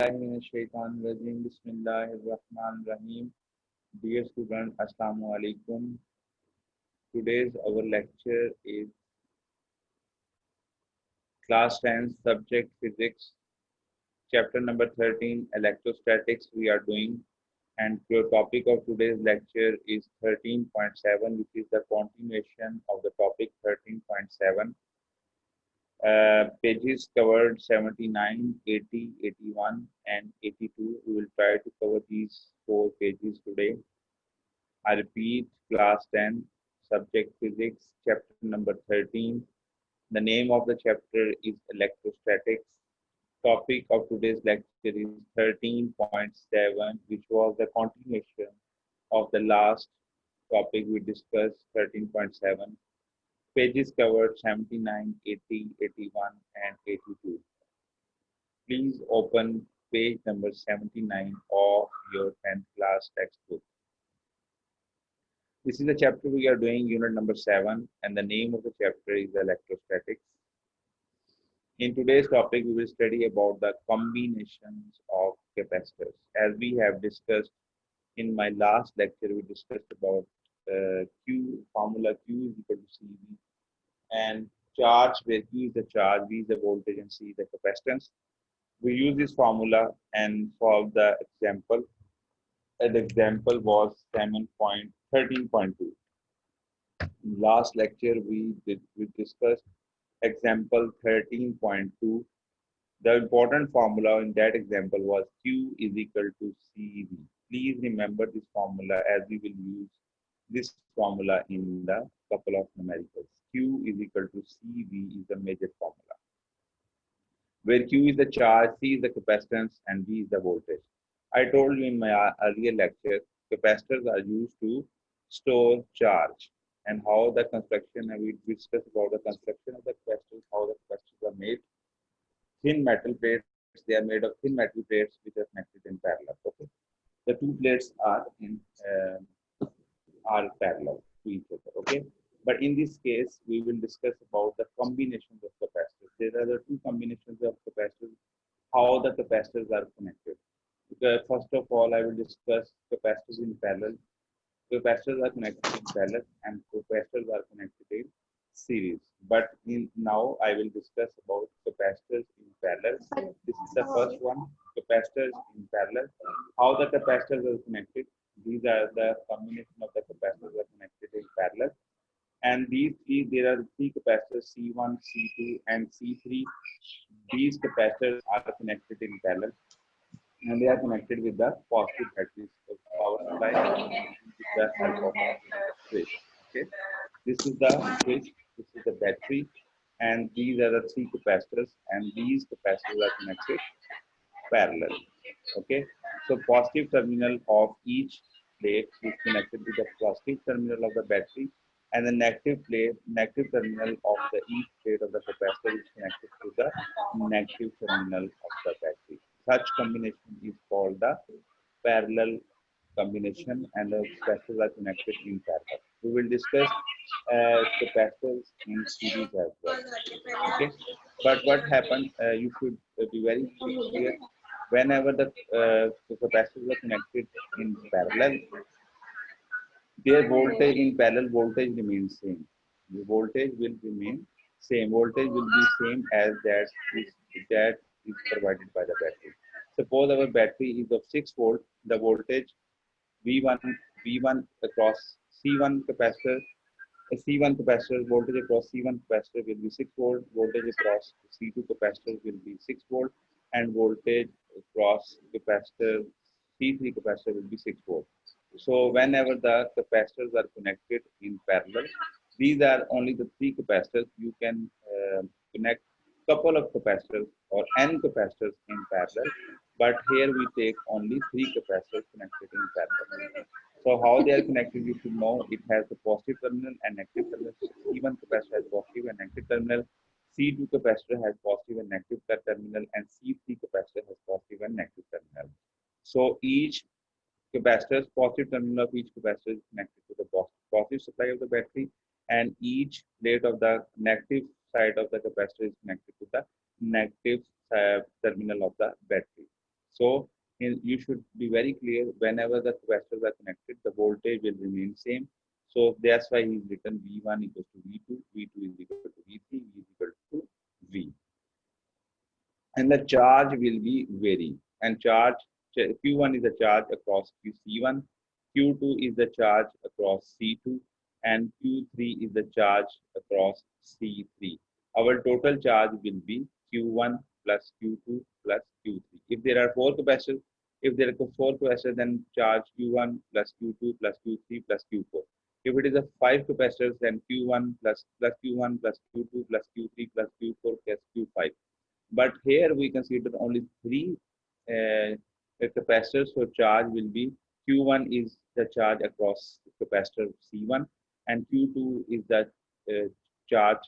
Minash-shaytanir-rajim. Bismillahir-Rahmanir-Rahim. Dear student, Assalamu alaikum. Today's our lecture is class 10 subject physics, chapter number 13 electrostatics we are doing, and your topic of today's lecture is 13.7, which is the continuation of the topic 13.7. Pages covered 79, 80, 81, and 82. We will try to cover these four pages today. I repeat, class 10, subject physics, chapter number 13. The name of the chapter is electrostatics. Topic of today's lecture is 13.7, which was the continuation of the last topic we discussed, 13.7. Pages covered 79, 80, 81, and 82. Please open page number 79 of your 10th class textbook. This is the chapter we are doing, unit number 7, and the name of the chapter is electrostatics. In today's topic, we will study about the combinations of capacitors. As we have discussed in my last lecture, we discussed about Q, formula Q is equal to CV, and charge, where Q is the charge, V is the voltage, and C is the capacitance. We use this formula and solve the example. And the example was 7.13.2. Last lecture we discussed example 13.2. The important formula in that example was Q is equal to CV. Please remember this formula, as we will use this formula in the couple of numericals. Q is equal to CV is the major formula, where Q is the charge, C is the capacitance, and V is the voltage. I told you in my earlier lecture, capacitors are used to store charge, and how the construction, and we discussed about the construction of the capacitors, how the capacitors are made. Thin metal plates, they are made of thin metal plates which are connected in parallel. Okay, the two plates are parallel to each other. Okay, but in this case, we will discuss about the combinations of capacitors. There are the two combinations of capacitors, how the capacitors are connected. First of all, I will discuss capacitors in parallel. Capacitors are connected in parallel and capacitors are connected in series. But now I will discuss about capacitors in parallel. This is the first one, capacitors in parallel. How the capacitors are connected. These are the combination of the capacitors are connected in parallel. And these three, there are three capacitors, C1, C2, and C3. These capacitors are connected in parallel, and they are connected with the positive batteries of power supply with the help of switch. Okay, this is the switch, this is the battery, and these are the three capacitors, and these capacitors are connected parallel. Okay, so positive terminal of each plate is connected to the positive terminal of the battery, and the negative terminal of the each plate of the capacitor is connected to the negative terminal of the battery. Such combination is called the parallel combination, and the capacitors are connected in parallel. We will discuss capacitors in series as well. Okay, but what happens? You should be very clear. Whenever the capacitors are connected in parallel, their voltage in parallel voltage remains same. The voltage will remain same. Voltage will be same as that is provided by the battery. Suppose our battery is of 6 volt, the voltage V1 V1 across C1 capacitor, C1 capacitor voltage across C1 capacitor will be 6 volt, voltage across C2 capacitor will be 6 volt, and voltage across capacitor C3 capacitor will be 6 volt. So whenever the capacitors are connected in parallel, these are only the three capacitors. You can connect couple of capacitors or n capacitors in parallel, but here we take only three capacitors connected in parallel. So how they are connected, you should know. It has the positive terminal and negative terminal. C1 capacitor has positive and negative terminal. C2 capacitor has positive and negative terminal, and C3 capacitor has positive and negative terminal. So each capacitors, positive terminal of each capacitor is connected to the positive supply of the battery, and each plate of the negative side of the capacitor is connected to the negative terminal of the battery. So you should be very clear whenever the capacitors are connected, the voltage will remain same. So that's why he's written V1 equals to V2, V2 is equal to V3, V is equal to V. And the charge will be vary. And Q1 is the charge across C1, Q2 is the charge across C2, and Q3 is the charge across C3. Our total charge will be Q1 plus Q2 plus Q3. If there are four capacitors, then charge Q1 plus Q2 plus Q3 plus Q4. If it is a five capacitors, then Q1 plus Q1 plus Q2 plus Q3 plus Q4 plus Q5. But here we consider only three capacitors, so charge will be Q1 is the charge across capacitor C1, and Q2 is the charge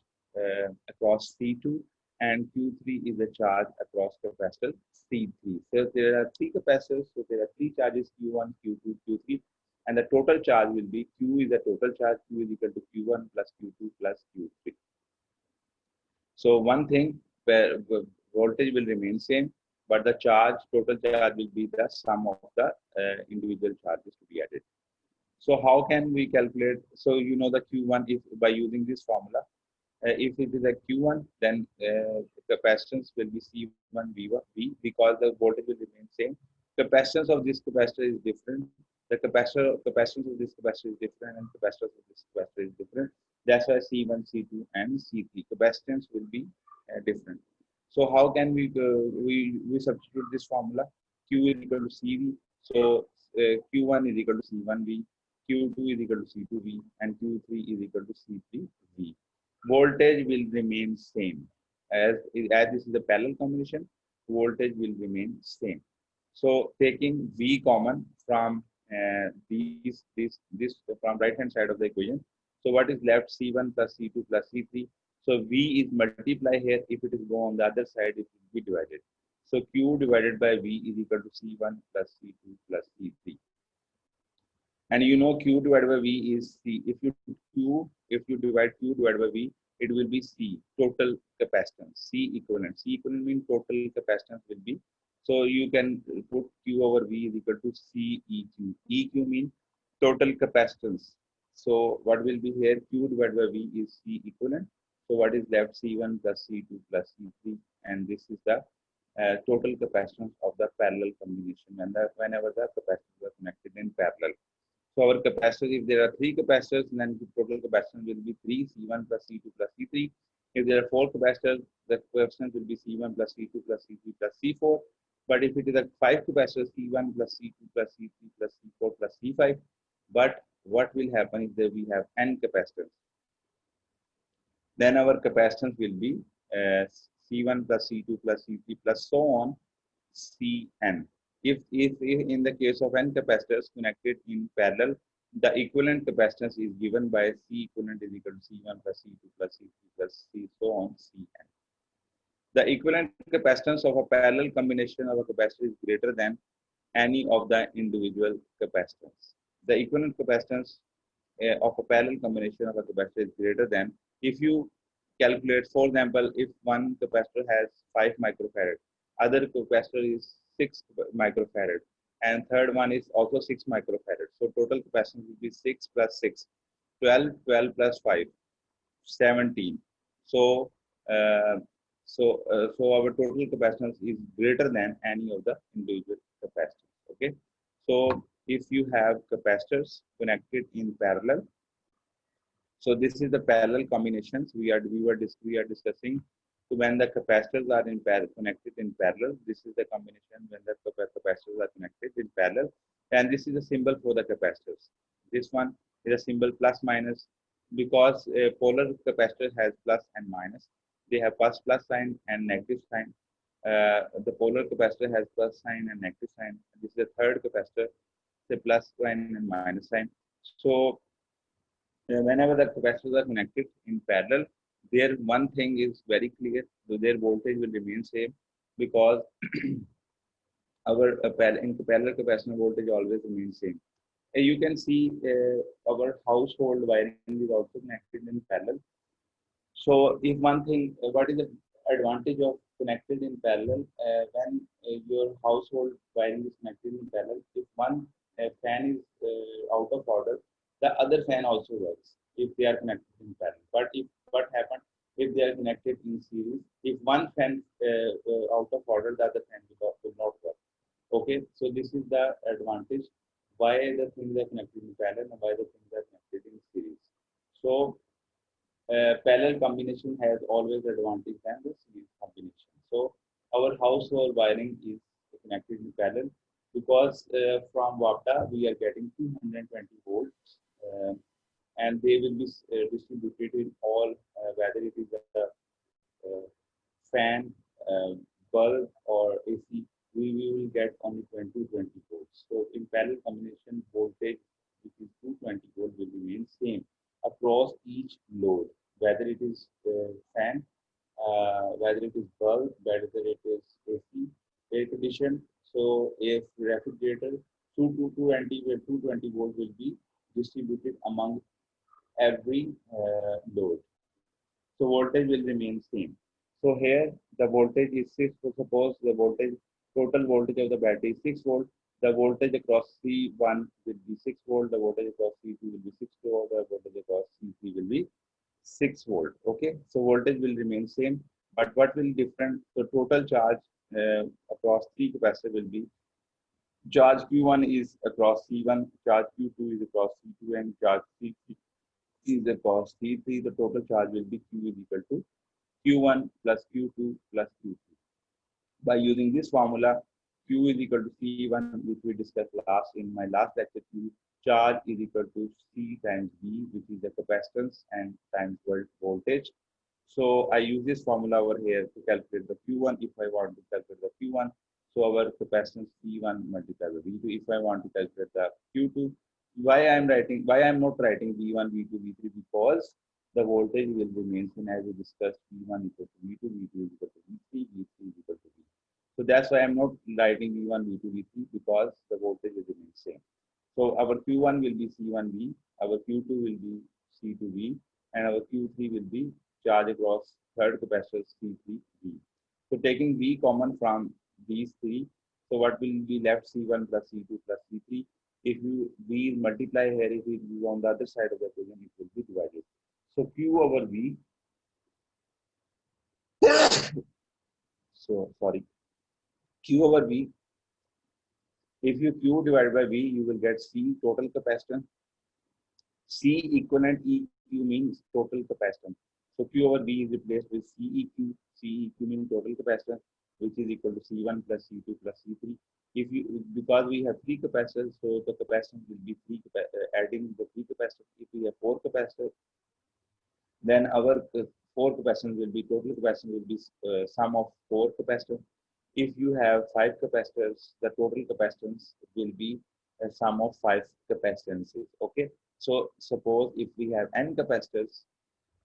across C2, and Q3 is the charge across capacitor C3. So there are three capacitors, so there are three charges Q1, Q2, Q3, and the total charge will be Q is the total charge, Q is equal to Q1 plus Q2 plus Q3. So one thing, where voltage will remain same, but the total charge will be the sum of the individual charges to be added. So how can we calculate? So you know the Q1 is by using this formula. If it is a Q1, then capacitance will be C1 V1 V, because the voltage will remain same. Capacitance of this capacitor is different. The capacitance of this capacitor is different, and capacitance of this capacitor is different. That's why C1, C2, and C3 capacitance will be different. So how can we substitute this formula? Q is equal to CV. So Q1 is equal to C1V, Q2 is equal to C2V, and Q3 is equal to C3V. Voltage will remain same as this is a parallel combination. Voltage will remain same. So taking V common from this from right hand side of the equation. So what is left? C1 plus C2 plus C3. So V is multiply here. If it is go on the other side, it will be divided. So Q divided by V is equal to C1 plus C2 plus C3. And you know Q divided by V is C. If you divide Q divided by V, it will be C, total capacitance. C equivalent. C equivalent means total capacitance will be. So you can put Q over V is equal to C EQ. EQ means total capacitance. So what will be here? Q divided by V is C equivalent. So what is left? C1 plus C2 plus C3, and this is the total capacitance of the parallel combination. And whenever the capacitors are connected in parallel. So our capacitors, if there are three capacitors, then the total capacitance will be 3 C1 plus C2 plus C3. If there are four capacitors, the capacitance will be C1 plus C2 plus C3 plus C4. But if it is a five capacitors, C1 plus C2 plus C3 plus C4 plus C5. But what will happen if we have n capacitors? Then our capacitance will be C1 plus C2 plus C3 plus so on Cn. If in the case of n capacitors connected in parallel, the equivalent capacitance is given by C equivalent is equal to C1 plus C2 plus C3 plus C so on Cn. The equivalent capacitance of a parallel combination of a capacitor is greater than any of the individual capacitance. The equivalent capacitance of a parallel combination of a capacitor is greater than, if you calculate, for example, if one capacitor has 5 microfarad, other capacitor is 6 microfarad, and third one is also 6 microfarad. So total capacitance will be 6 plus 6, 12, 12 plus 5, 17. So so our total capacitance is greater than any of the individual capacitors. Okay. So if you have capacitors connected in parallel, so this is the parallel combinations we are discussing. So when the capacitors are connected in parallel, this is the combination when the capacitors are connected in parallel, and this is a symbol for the capacitors. This one is a symbol plus minus, because a polar capacitor has plus and minus. They have plus sign and negative sign. The polar capacitor has plus sign and negative sign. This is the third capacitor, the plus sign and minus sign. So whenever the capacitors are connected in parallel, their one thing is very clear: so their voltage will remain same, because our in parallel capacitor voltage always remains same. You can see our household wiring is also connected in parallel. So if one thing, what is the advantage of connected in parallel, when your household wiring is connected in parallel, if one fan is out of order, the other fan also works if they are connected in parallel. But if what happens if they are connected in series, if one fan out of order, the other fan will not work. Okay, so this is the advantage why the things are connected in parallel and why the things are connected in series. So parallel combination has always advantage than the series combination. So our household wiring is connected in parallel because from WAPDA we are getting 220 volts, and they will be distributed in all, whether it is a uh, fan, uh, bulb or AC, we will get only 20 volts. So in parallel combination, voltage which is 220 volt will remain same across each load, whether it is fan, whether it is bulb, whether it is AC, air condition. So if refrigerator, 220 volt will be distributed among every load. So voltage will remain same. So here the voltage is 6. So suppose the voltage, total voltage of the battery is 6 volt. The voltage across C1 will be 6 volt. The voltage across C2 will be 6 volt. The voltage across C3 will be 6 volt. Okay. So voltage will remain same. But what will different? The total charge across three capacitor will be, charge Q1 is across C1, charge Q2 is across C2, and charge C3 is across C3. The total charge will be Q is equal to Q1 plus Q2 plus Q3. By using this formula, Q is equal to C1, which we discussed last in my last lecture. Q charge is equal to C times V, which is the capacitance, and times voltage. So I use this formula over here to calculate the Q1 if I want to calculate the Q1. So our capacitance C1 multiplied by V2 if I want to calculate the Q2. Why I am not writing V1, V2, V3? Because the voltage will remain same as we discussed. V1 equal to V2, V2 is equal to V3, V3 is equal to V. So that's why I'm not writing V1, V2, V3, because the voltage will remain same. So our Q1 will be C1V, our Q2 will be C2V, and our Q3 will be charge across third capacitor C3V. So taking V common from these three, so what will be left? C1 plus C2 plus C3. If you V multiply here, if it is on the other side of the equation, it will be divided. So Q over V, so sorry, Q over V, if you Q divided by V, you will get C total capacitance. C equivalent EQ means total capacitance. So Q over V is replaced with CEQ. CEQ means total capacitance, which is equal to C1 plus C2 plus C3. If you, because we have three capacitors, so the capacitance will be adding the three capacitors. If we have four capacitors, then our four capacitance will be, total capacitance will be sum of four capacitors. If you have five capacitors, the total capacitance will be a sum of five capacitances. Okay. So suppose if we have n capacitors,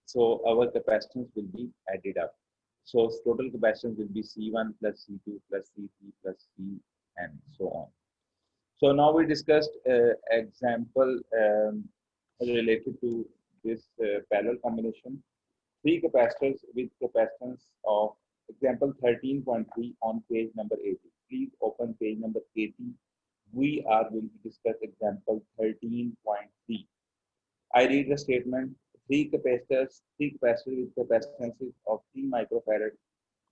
so our capacitance will be added up. So total capacitance will be C1 plus C2 plus C3 plus C and so on. So now we discussed example related to this parallel combination. Three capacitors with capacitance of, example 13.3 on page number 80. Please open page number 80. We are going to discuss example 13.3. I read the statement. Three capacitors with capacitances of 3 microfarad,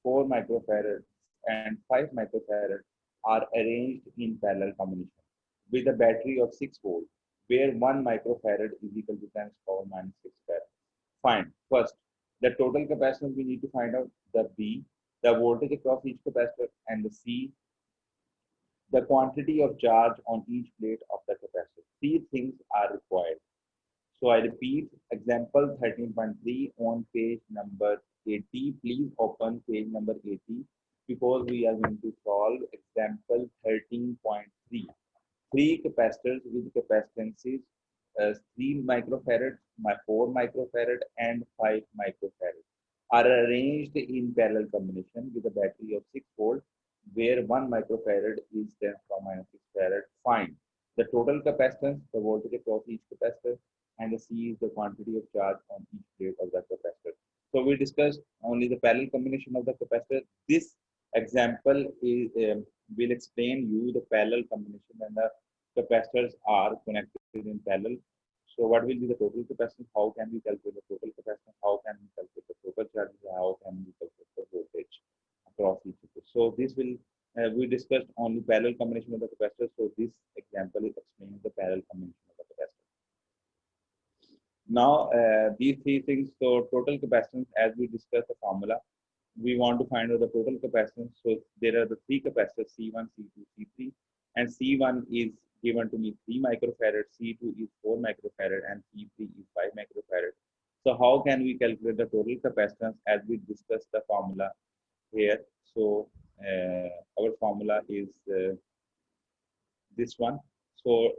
4 microfarad, and 5 microfarad are arranged in parallel combination with a battery of 6 volt, where 1 microfarad is equal to 10 to the power minus 6 farad. Fine. First, the total capacitance we need to find out, the B, the voltage across each capacitor, and the C, the quantity of charge on each plate of the capacitor. Three things are required. So I repeat, example 13.3 on page number 80. Please open page number 80 because we are going to solve example 13.3. Three capacitors with capacitances 3 microfarad, 4 microfarad, and 5 microfarad are arranged in parallel combination with a battery of 6 volt, where 1 microfarad is 10 to the power minus 6 farad. Find the total capacitance, the voltage across each capacitor, and the C is the quantity of charge on each plate of that capacitor. So we discussed only the parallel combination of the capacitor. This example is, will explain you the parallel combination when the capacitors are connected in parallel. So what will be the total capacitance? How can we calculate the total capacitance? How can we calculate the total charge? How can we calculate the voltage across each other? So this will we discussed only parallel combination of the capacitors. So this example is explaining the parallel combination of the capacitor. Now, these three things, so total capacitance, as we discussed the formula, we want to find out the total capacitance. So there are the three capacitors, C1, C2, C3, and C1 is given to me 3 microfarad, C2 is 4 microfarad, and C3 is 5 microfarad. So how can we calculate the total capacitance as we discussed the formula here? So our formula is this one. So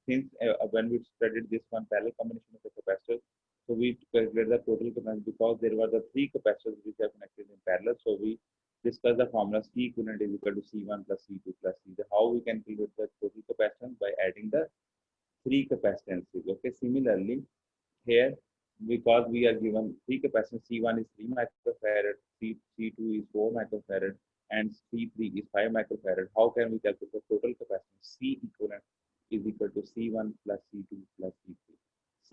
since when we studied this one parallel combination of the capacitors, so we calculated the total capacitance because there were the three capacitors which are connected in parallel. So we discussed the formula C equivalent is equal to C1 plus C2 plus C. How we can calculate the total capacitance by adding the three capacitances. Okay. Similarly, here because we are given three capacitance, C1 is 3 microfarad, C2 is 4 microfarad, and C3 is 5 microfarad. How can we calculate the total capacitance? C equivalent is equal to C1 plus C2 plus C3.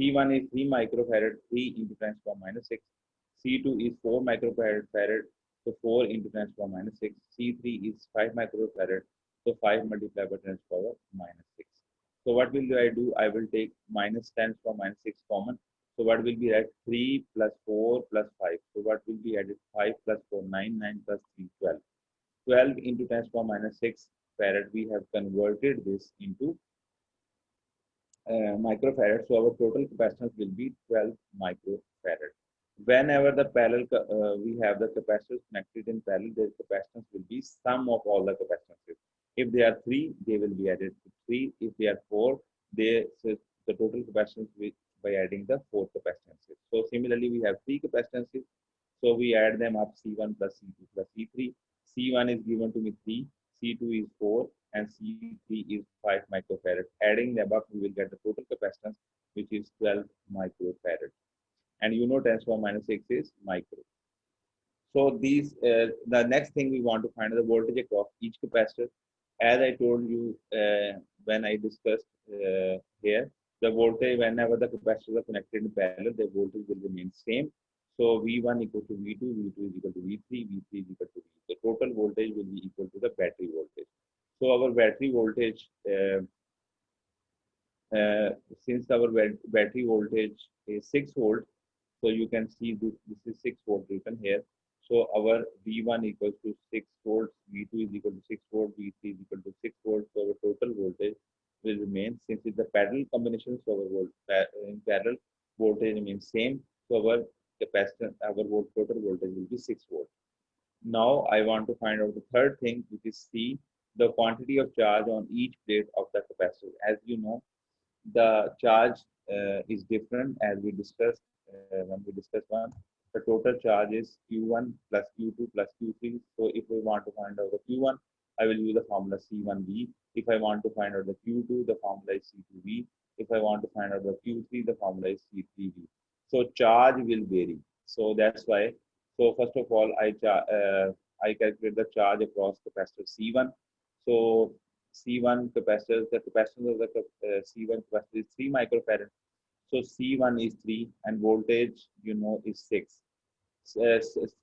C1 is 3 microfarad, 3 into 10 to the power minus 6. C2 is 4 microfarad, so 4 into 10 to the power minus 6. C3 is 5 microfarad, so 5 multiplied by 10 to the power minus 6. So what will I do? I will take minus 10 to the power minus 6 common. So what will be at 3 plus 4 plus 5. So what will be added? 5 plus 4, 9, 9 plus 3, 12. 12 into 10 to the power minus 6 farad. We have converted this into microfarad. So our total capacitance will be 12 microfarad. Whenever the parallel we have the capacitors connected in parallel, their capacitance will be sum of all the capacitances. If they are 3, they will be added to 3. If they are 4, so the total capacitance will by adding the 4 capacitances. So similarly, we have 3 capacitances. So we add them up C1 plus C2 plus C3. C1 is given to me 3, C2 is 4, and C3 is 5 microfarad. Adding them up, we will get the total capacitance, which is 12 microfarad. And you know 10 to the power minus 6 is micro. So these, the next thing we want to find is the voltage across each capacitor. As I told you when I discussed here, the voltage whenever the capacitors are connected in parallel, the voltage will remain same. So V1 equal to V2, V2 is equal to V3, V3 is equal to V. The total voltage will be equal to the battery voltage. So our battery voltage, since our battery voltage is 6 volt, so you can see this is 6 volt written here. So our V1 equals to 6 volts, V2 is equal to 6 volt, V3 is equal to 6 volts. So our total voltage will remain, since it's the parallel combination, so our in parallel voltage remains same. So our capacitance, our total voltage will be 6 volt. Now I want to find out the third thing, which is C, the quantity of charge on each plate of the capacitor. As you know, the charge is different as we discussed when we discussed one. The total charge is Q1 plus Q2 plus Q3. So if we want to find out the Q1, I will use the formula C1V. If I want to find out the Q2, the formula is C2V. If I want to find out the Q3, the formula is C3V. So charge will vary. So that's why. So first of all, I calculate the charge across capacitor C1. So C1 capacitors, the capacitance of the C1 capacitor is 3 microfarad. So C1 is 3 and voltage, you know, is 6. 3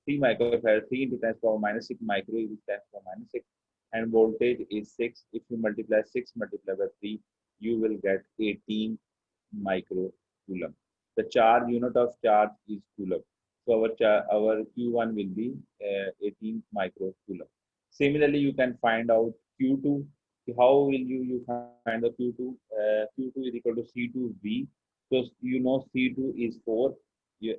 microfarad, 3 into 10 to the power minus 6 micro is 10 to the power minus 6. And voltage is 6. If you multiply 6 multiplied by 3, you will get 18 microcoulomb. The charge, unit of charge is coulomb. So our Q1 will be 18 microcoulomb. Similarly, you can find out Q2. How will you find the Q2? Q2 is equal to C2V. So you know C2 is 4.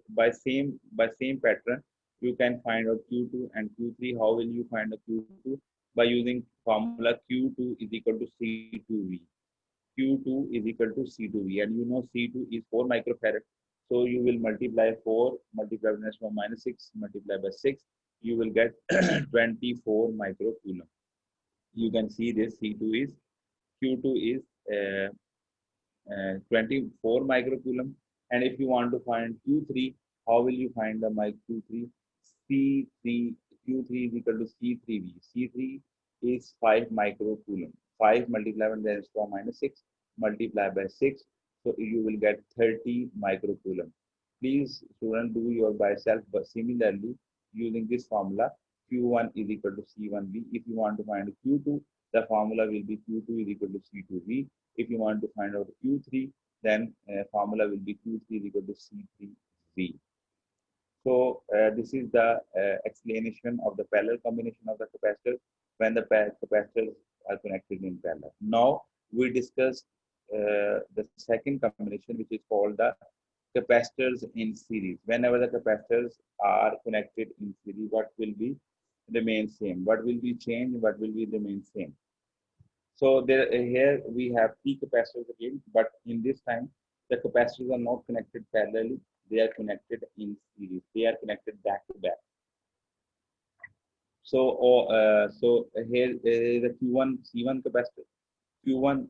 By same pattern, you can find out Q2 and Q3. How will you find the Q2? By using formula Q2 is equal to C2V. Q2 is equal to C2V, and you know C2 is 4 microfarad. So you will multiply 4 multiply by minus 6 multiply by 6. You will get 24 microcoulomb. You can see this C2 is Q2 is 24 microcoulomb, and if you want to find Q3, How will you find the my Q3? C3 Q3 is equal to C3V. C3 is 5 microcoulomb. 5 multiplied by 10 to the power minus 6 multiplied by 6. So you will get 30 microcoulomb. Please, student, do your by self. But similarly, using this formula, Q1 is equal to C1V. If you want to find Q2, the formula will be Q2 is equal to C2V. If you want to find out Q3, then formula will be Q3 is equal to C3V. So this is the explanation of the parallel combination of the capacitors when the capacitors are connected in parallel. Now we discuss the second combination, which is called the capacitors in series. Whenever the capacitors are connected in series, what will be remain same? What will be changed? What will be remain same? So there, here we have three capacitors again, but in this time, the capacitors are not connected parallelly. They are connected in series. They are connected back to back. So, so here is a Q1 C1 capacitor. Q1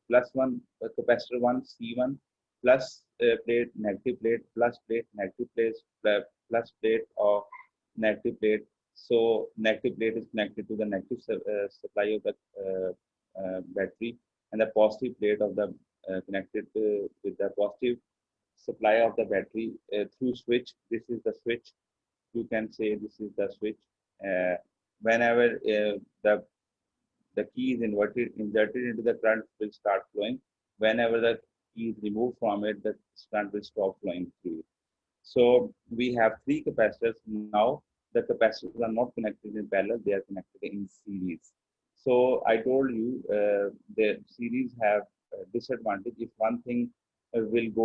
plus 1 capacitor 1 C1 plus plate negative plate plus plate negative plate plus plate of negative plate. So negative plate is connected to the negative supply of the battery, and the positive plate of the connected with the positive supply of the battery through switch. This is the switch. You can say this is the switch. Whenever the key is inserted into the current will start flowing. Whenever the key is removed from it, the current will stop flowing through it. So we have three capacitors. Now the capacitors are not connected in parallel, they are connected in series. So I told you the series have a disadvantage. If one thing went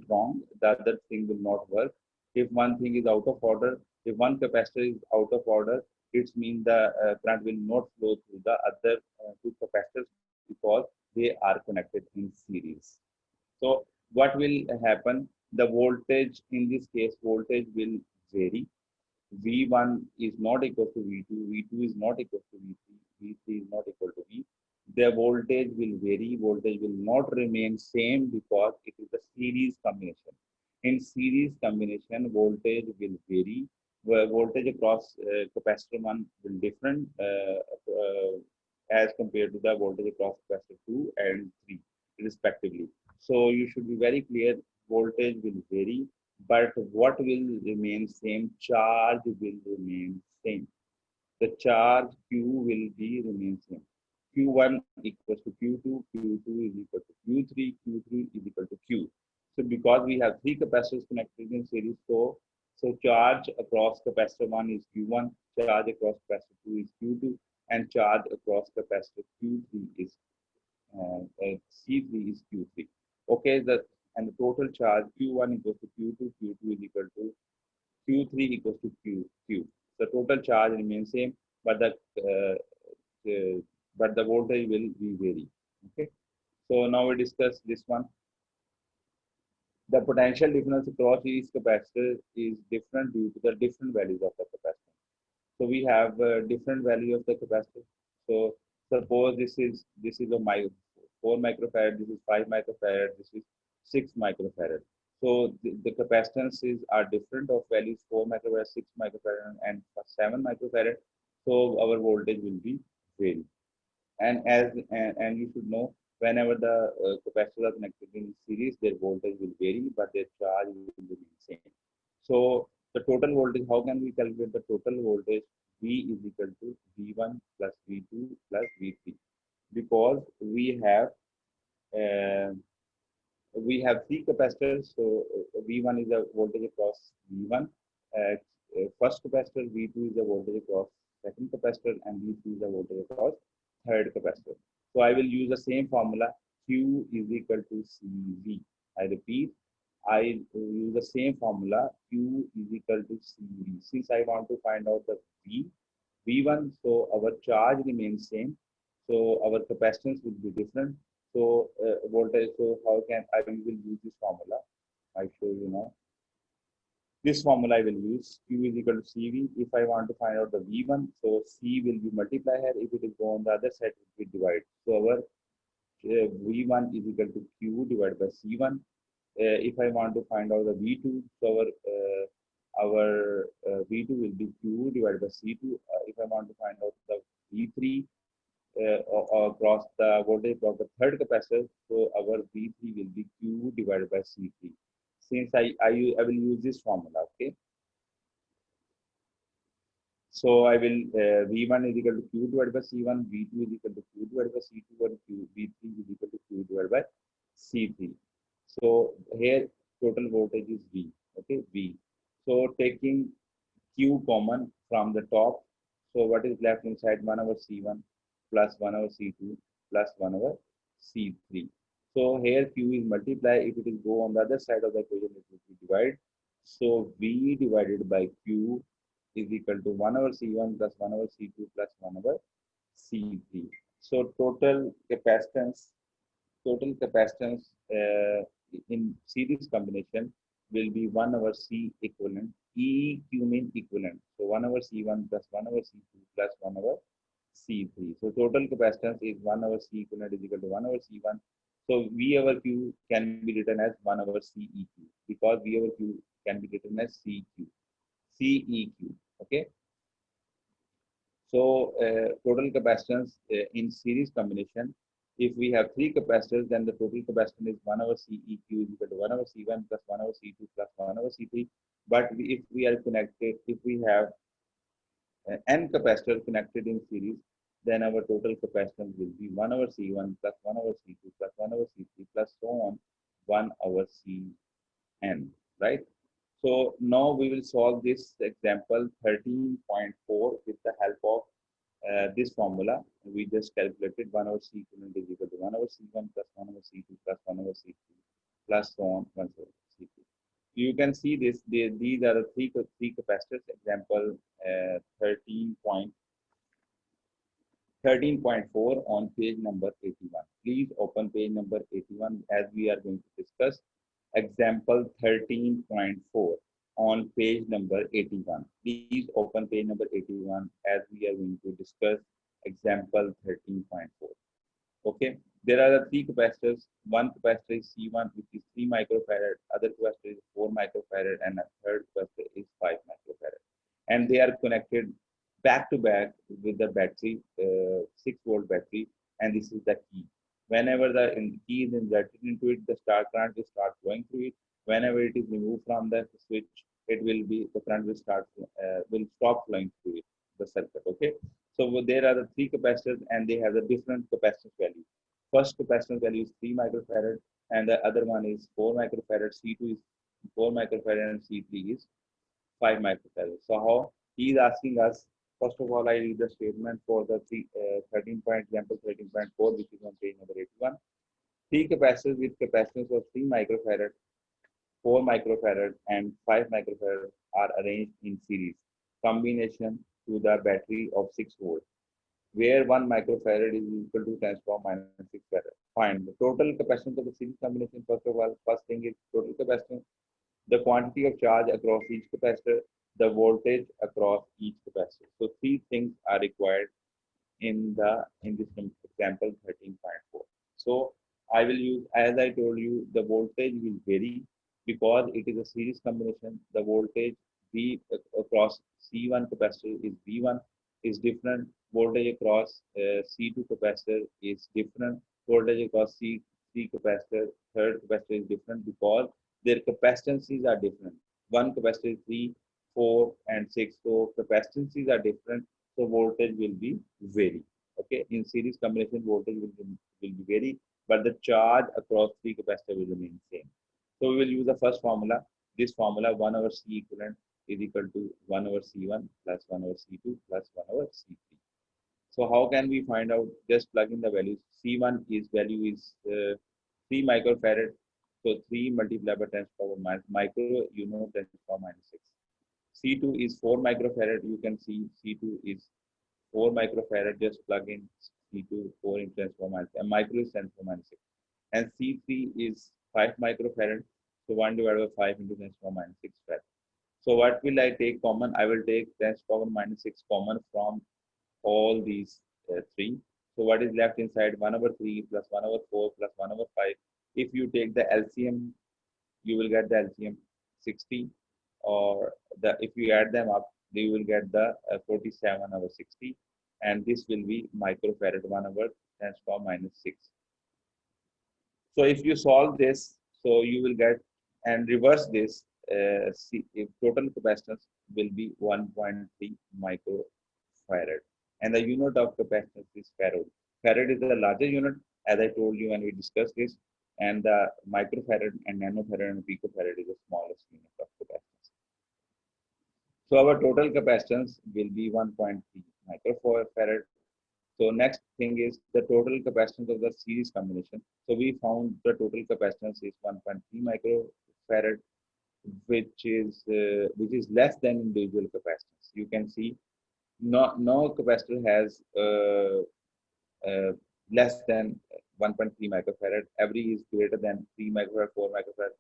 wrong, the other thing will not work. If one thing is out of order, if one capacitor is out of order, it means the current will not flow through the other two capacitors because they are connected in series. So what will happen? The voltage in this case, voltage will vary. V1 is not equal to V2, V2 is not equal to V3, V3 is not equal to V. The voltage will vary, voltage will not remain same because it is a series combination. In series combination, voltage will vary. Where voltage across capacitor 1 will different as compared to the voltage across capacitor 2 and 3 respectively. So you should be very clear, voltage will vary, but what will remain same? Charge will remain same. The charge Q will be remain same. Q1 equals to Q2, Q2 is equal to Q3, Q3 is equal to Q. So because we have three capacitors connected in series, so charge across capacitor 1 is Q1, charge across capacitor 2 is Q2, and charge across capacitor Q3 is C3 is Q3. Okay, and the total charge Q1 equals to Q2, Q2 is equal to Q3 equals to Q. The total charge remains same, but the voltage will be vary. Okay. So now we discuss this one. The potential difference across each capacitor is different due to the different values of the capacitor. So we have different value of the capacitor. So suppose this is a 4 microfarad, this is 5 microfarad, this is 6 microfarad. So the capacitances are different of values 4 microfarad, 6 microfarad, and 7 microfarad. So our voltage will be vary. And you should know, whenever the capacitors are connected in series, their voltage will vary, but their charge will remain same. So the total voltage, how can we calculate the total voltage? V is equal to V1 plus V2 plus V3, because uh, we have three capacitors. So V1 is the voltage across V1, first capacitor. V2 is the voltage across second capacitor, and V3 is the voltage across third capacitor. So I will use the same formula. Q is equal to CV. I repeat, I use the same formula. Q is equal to CV. Since I want to find out the V1, so our charge remains same. So our capacitance will be different. So voltage. So how can I will use this formula? I show you now. This formula I will use. Q is equal to CV. If I want to find out the V1, so C will be multiply here. If it is go on the other side, it will be divide. So our V1 is equal to Q divided by C1. if I want to find out the V2, so our V2 will be Q divided by C2. If I want to find out the V3 or across the voltage across the third capacitor, so our V3 will be Q divided by C3. Since I will use this formula, okay. So I will V1 is equal to Q divided by C1, V2 is equal to Q divided by C2, and V3 is equal to Q divided by C3. So here total voltage is V, okay, V. So taking Q common from the top, so what is left inside 1 over C1 plus 1 over C2 plus 1 over C3. So here Q is multiply. If it is go on the other side of the equation, it will be divide. So V divided by Q is equal to 1 over C1 plus 1 over C2 plus 1 over C3. So total capacitance in series combination will be 1 over C equivalent. EQ means equivalent. So 1 over C1 plus 1 over C2 plus 1 over C3. So total capacitance is 1 over C equivalent is equal to 1 over C1. So V over Q can be written as 1 over CEQ because V over Q can be written as CEQ. Okay. So total capacitance in series combination, if we have three capacitors, then the total capacitance is 1 over CEQ is equal to 1 over C1 plus 1 over C2 plus 1 over C3. But if we are connected, if we have n capacitors connected in series, then our total capacitance will be 1 over C1 plus 1 over C2 plus 1 over C3 plus so on 1 over Cn, right? So now we will solve this example 13.4 with the help of this formula. We just calculated 1 over C equivalent is equal to 1 over C1 plus 1 over C2 plus 1 over C3 plus so on 1 over C3. You can see this. These are the three capacitors. Example 13.4 on page number 81. Please open page number 81 as we are going to discuss example 13.4 on page number 81. Please open page number 81 as we are going to discuss example 13.4. Okay, there are the three capacitors. One capacitor is C1, which is 3 microfarad, other capacitor is 4 microfarad, and a third capacitor is 5 microfarad. And they are connected back to back with the battery, 6-volt battery, and this is the key. Whenever the key is inserted into it, the current will start flowing through it. Whenever it is removed from the switch, it will be the current will stop flowing through it, the circuit. Okay. So there are the three capacitors, and they have the different capacitance value. First capacitance value is 3 microfarad, and the other one is 4 microfarad. C2 is 4 microfarad, and C3 is 5 microfarad. So how he is asking us, first of all, I read the statement for the 13 point example 13.4, which is on page number 81. Three capacitors with capacitance of 3 microfarad, 4 microfarad, and 5 microfarad are arranged in series combination to the battery of 6 volt, where 1 microfarad is equal to 10 to the minus 6 farad. Find the total capacitance of the series combination. First of all, first thing is total capacitance, the quantity of charge across each capacitor, the voltage across each capacitor. So three things are required in this example 13.4. So I will use, as I told you, the voltage will vary because it is a series combination. The voltage V across C1 capacitor is V1 is different. Voltage across C2 capacitor is different. Voltage across C3 capacitor, third capacitor is different because their capacitances are different. One capacitor is 3, 4, and 6. So capacitances are different. So voltage will be vary. Okay, in series combination, voltage will be vary, but the charge across three capacitor will remain same. So we will use the first formula. This formula 1 over C equivalent is equal to 1 over C1 plus 1 over C2 plus 1 over C3. So how can we find out? Just plug in the values. C1 is value is 3 microfarad. So 3 multiplied by 10 to the power minus micro, 10 to the power minus 6. C2 is 4 microfarad. You can see C2 is 4 microfarad. Just plug in C2 4 into 10 to the power minus 6. And micro is 10 to the power minus 6. And C3 is 5 microfarad. So 1 divided by 5 into 10 to the power minus 6 farad. So what will I take common? I will take 10 to the power minus 6 common from all these three. So what is left inside? 1 over 3 plus 1 over 4 plus 1 over 5. If you take the LCM you will get the LCM 60, or if you add them up, you will get the 47 over 60, and this will be microfarad 1 over 10 to the power minus 6. So if you solve this, so you will get, and reverse this, if total capacitance will be 1.3 microfarad, and the unit of capacitance is farad. Farad is the larger unit, as I told you when we discussed this, and the microfarad and nanofarad and picofarad is the smallest unit of capacitance. So our total capacitance will be 1.3 microfarad. So next thing is the total capacitance of the series combination. So we found the total capacitance is 1.3 microfarad, which is less than individual capacitance. You can see no capacitor has less than 1.3 microfarad. Every is greater than 3 microfarad, 4 microfarad,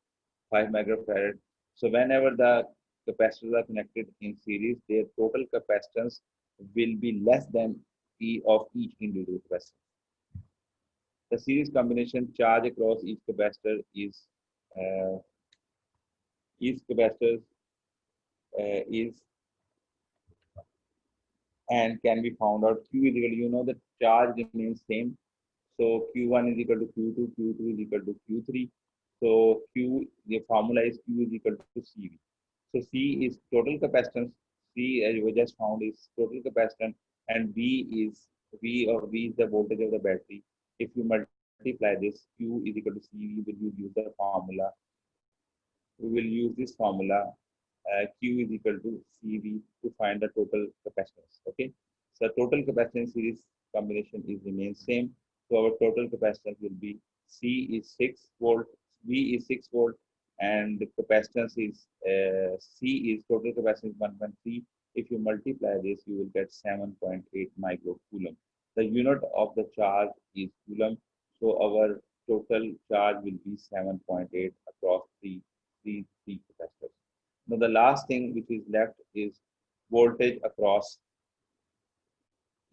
5 microfarad. So whenever the capacitors are connected in series, their total capacitance will be less than E of each individual capacitor. The series combination charge across each capacitor is uh, each capacitor is and can be found out. Q is equal to, the charge remains same. So Q1 is equal to Q2, Q2 is equal to Q3. So the formula is Q is equal to CV. So C is total capacitance. C, as we just found, is total capacitance, and V is the voltage of the battery. If you multiply this, Q is equal to CV, we will use the formula. We will use this formula, Q is equal to CV, to find the total capacitance. Okay. So total capacitance series combination is remains same. So our total capacitance will be C is 6 volt, V is 6 volt, and the capacitance is C is total capacitance 1.3. If you multiply this, you will get 7.8 microcoulomb. The unit of the charge is coulomb. So our total charge will be 7.8 across three capacitors. Now the last thing which is left is voltage across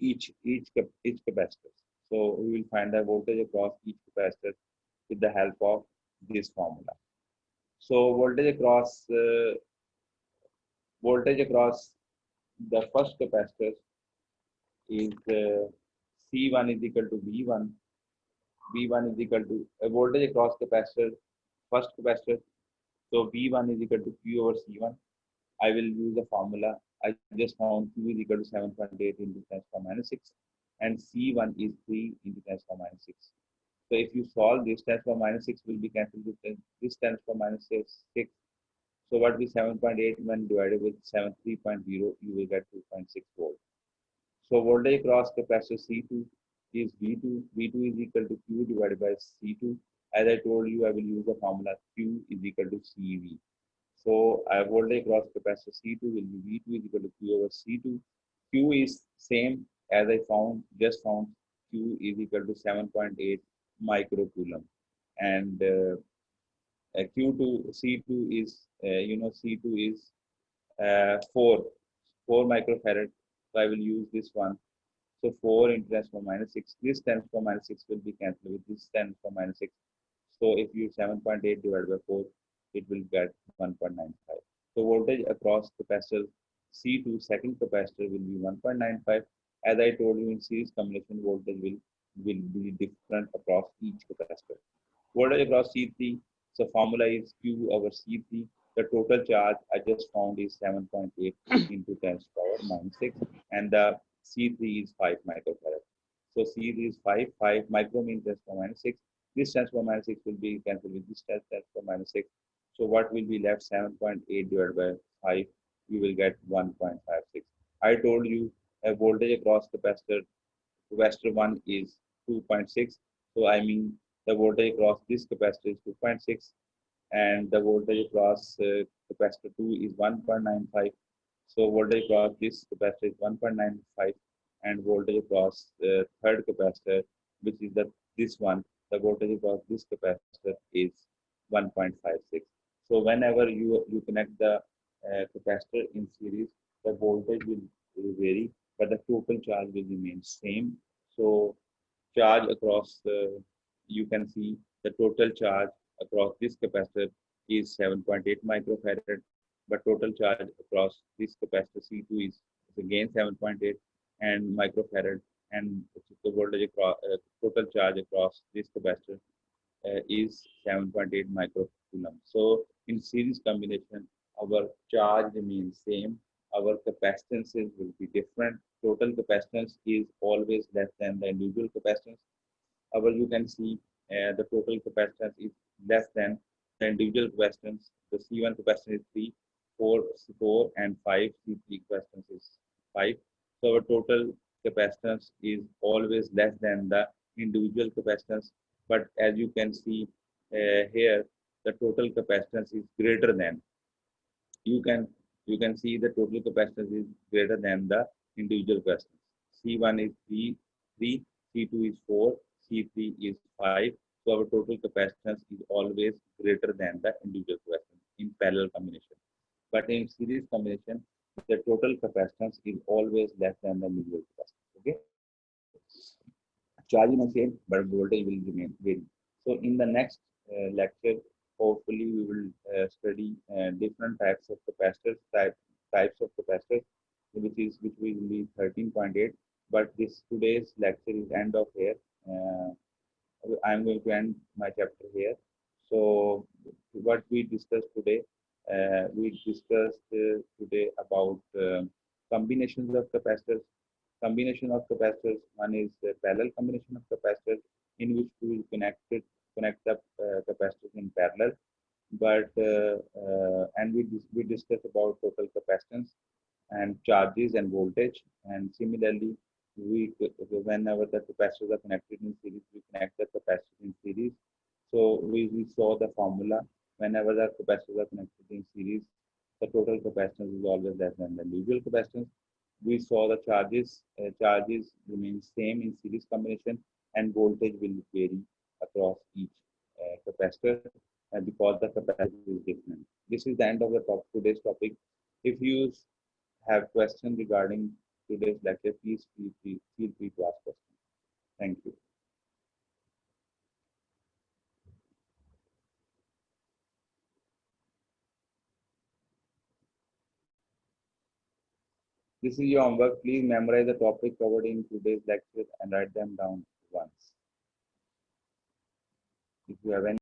each capacitor. So we will find the voltage across each capacitor with the help of this formula. So voltage across the first capacitor is C1 is equal to V1. V1 is equal to voltage across capacitor, first capacitor. So V1 is equal to Q over C1. I will use the formula. I just found Q is equal to 7.8 into 10 to the power minus 6, and C1 is 3 into 10 to the power minus 6. So if you solve this, 10 to the power minus 6 will be cancelled with this 10 to the power minus 6. So what will be 7.8 when divided with 3.0, you will get 2.6 volt. So voltage across capacitor C2 is V2. V2 is equal to Q divided by C2. As I told you, I will use the formula Q is equal to CV. So voltage across capacitor C2 will be V2 is equal to Q over C2. Q is same as I just found. Q is equal to 7.8 microcoulomb, and Q2 C2 is C2 is 4 microfarad. So I will use this one. So 4 into 10 to the minus 6. This 10 to the minus 6 will be cancelled with this 10 to the minus 6. So if you 7.8 divided by 4, it will get 1.95. So voltage across capacitor C2 second capacitor will be 1.95. As I told you, in series combination, voltage will be different across each capacitor. Voltage across C3, so formula is Q over C3. The total charge I just found is 7.8 into 10 to the power minus 6, and the C3 is 5 microfarad. So C3 is 5 micro means 10 to the power minus 6. This 10 to the power minus 6 will be cancelled with this 10 to the power minus 6. So what will be left? 7.8 divided by 5, you will get 1.56. I told you a voltage across capacitor 1 is 2.6. So I mean the voltage across this capacitor is 2.6, and the voltage across capacitor 2 is 1.95. So voltage across this capacitor is 1.95, and voltage across the third capacitor, which is this one, the voltage across this capacitor is 1.56. So whenever you connect the capacitor in series, the voltage will vary, but the total charge will remain same. So charge across you can see the total charge across this capacitor is 7.8 microfarad, but total charge across this capacitor C2 is again 7.8 and microfarad, and the voltage across, total charge across this capacitor is 7.8 microcoulomb. So in series combination, our charge remains same. Our capacitances will be different. Total capacitance is always less than the individual capacitance. You can see the total capacitance is less than the individual capacitance. The C1 capacitance is 3, 4, and 5. C3 capacitance is 5. So our total capacitance is always less than the individual capacitance. But as you can see here, the total capacitance is greater than. You can see the total capacitance is greater than the individual capacitance. C1 is 3, C2 is 4, C3 is 5. So our total capacitance is always greater than the individual capacitance in parallel combination. But in series combination, the total capacitance is always less than the individual capacitance. Okay. Charge remains same, but voltage will remain vary. So in the next lecture, hopefully we will study different types of capacitors, types of capacitors, which will be 13.8. But this today's lecture is end of here. I'm going to end my chapter here. So what we discussed today, today about combinations of capacitors. Combination of capacitors. One is a parallel combination of capacitors in which we will connect the capacitors in parallel. But and we discussed about total capacitance and charges and voltage. And similarly, whenever the capacitors are connected in series, we connect the capacitors in series. So we saw the formula. Whenever the capacitors are connected in series, the total capacitance is always less than the individual capacitance. We saw the charges remain same in series combination, and voltage will vary across each capacitor because the capacity is different. This is the end of the today's topic. If you have questions regarding today's lecture, please feel free to ask questions. Thank you. This is your homework. Please memorize the topic covered in today's lecture and write them down once. If you have any